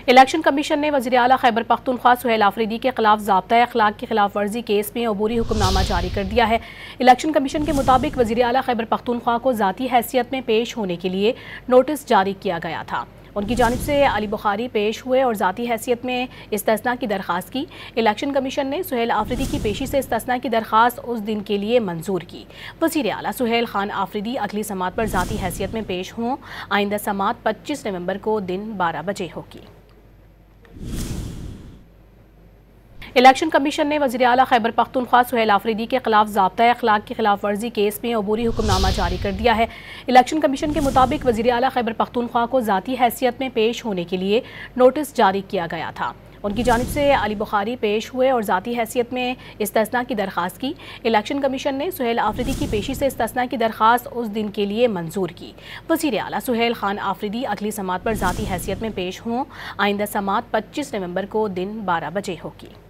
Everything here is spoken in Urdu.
الیکشن کمیشن نے وزیر اعلیٰ خیبر پختونخوا سہیل آفریدی کے خلاف ضابطۂ اخلاق کی خلاف ورزی کیس میں عبوری حکم نامہ جاری کر دیا ہے۔ الیکشن کمیشن کے مطابق وزیر اعلیٰ خیبر پختونخوا کو ذاتی حیثیت میں پیش ہونے کے لیے نوٹس جاری کیا گیا تھا۔ ان کی جانب سے علی بخاری پیش ہوئے اور ذاتی حیثیت میں استثناء کی درخواست کی۔ الیکشن کمیشن نے سہیل آفریدی کی پیشی سے استثناء کی درخواست اس دن کے لیے منظور کی۔ وزیر اعلیٰ سہیل خان آفریدی اگلی سماعت پر ذاتی حیثیت میں پیش ہوں۔ آئندہ سماعت 25 نومبر کو دن 12 بجے ہوگی۔ الیکشن کمیشن نے وزیر اعلیٰ خیبر پختونخوا سہیل آفریدی کے خلاف ضابطۂ اخلاق کی خلاف ورزی کیس میں عبوری حکم نامہ جاری کر دیا ہے۔ الیکشن کمیشن کے مطابق وزیر اعلیٰ خیبر پختونخوا کو ذاتی حیثیت میں پیش ہونے کے لیے نوٹس جاری کیا گیا تھا۔ ان کی جانب سے علی بخاری پیش ہوئے اور ذاتی حیثیت میں استثناء کی درخواست کی۔ الیکشن کمیشن نے سہیل آفریدی کی پیشی سے استثناء کی درخواست اس دن کے لیے منظور کی۔ وزیر اعلیٰ سہیل خان آفریدی اگلی سماعت پر ذاتی حیثیت میں پیش ہوں۔ آئندہ سماعت 25 نومبر کو دن 12 بجے ہوگی۔